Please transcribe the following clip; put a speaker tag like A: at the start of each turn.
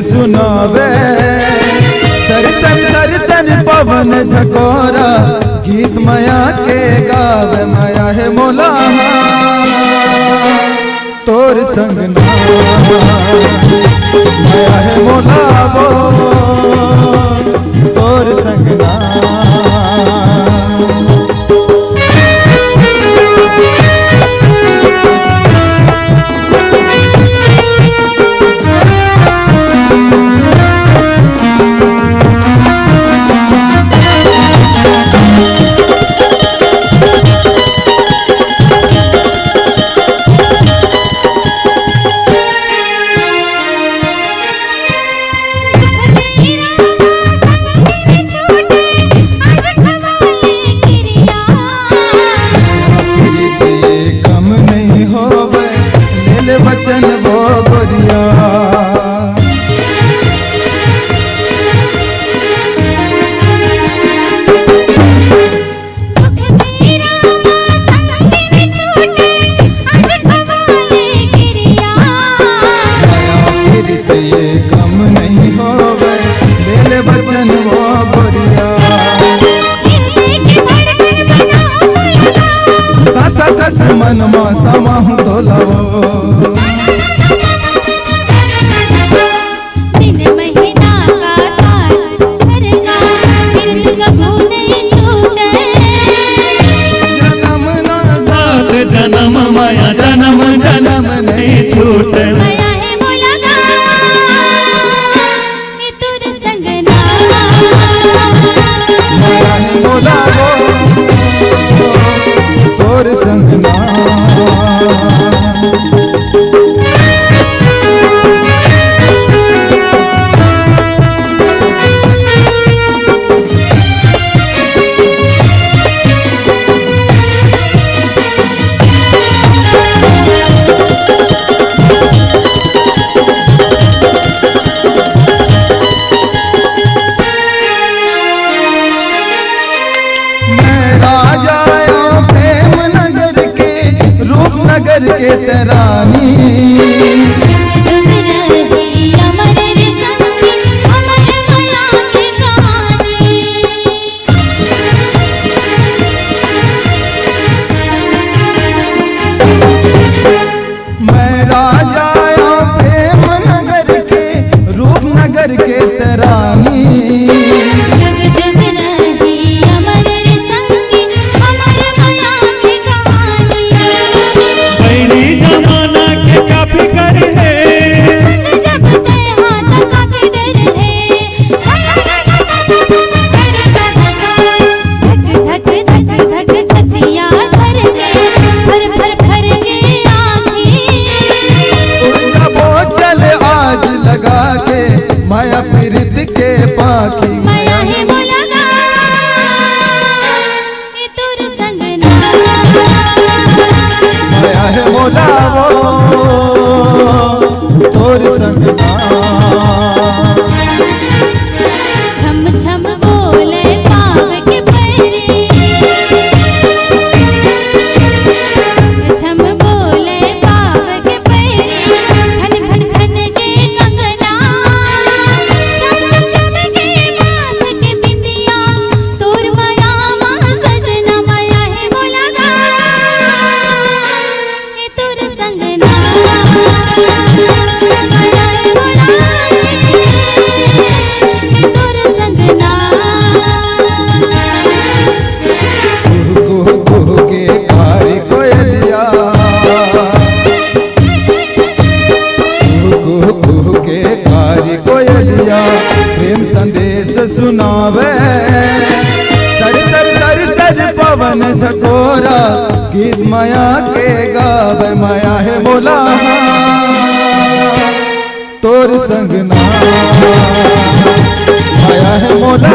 A: सुनावे सरसन पवन झकोरा गीत माया के गावे माया है मोला तोर संग ना माया है मोला वो तोर संग ना वचन वो गोरिया ये कम नहीं होवे दिल वचन वो गोरिया सासा कस मन मा समाहु तोलावो छूट माया है मोला गा ये तोर संग ना माया है मोला वो तोर संग ना नगर के तरानी
B: जुग रही अमर संगी अमर माया की कहानी
A: मैं राजा प्रेम नगर के रूप नगर के तरानी
B: जुग जुग रही अमर संगी अमर माया की कहानी
C: जमाना के काफी कर है
B: जब ते हाथ का के डर है धक धक धक धक छतिया धर के भर के आँखें
A: उनका बोझल आज लगा के माया पीरित के पाखी
B: माया है मोला गा ये तोर संग ना
A: माया है मोला वो तोर संग ना
B: छम छम बोले पाव के पैरी छम बोले पाव के पैरी खन खन खन के कंगना चम चम चम के माथ के बिंदिया तोर माया मां सजना माया है मोला गा
A: गीत माया के गावे माया है मोला तोर संग ना माया है मोला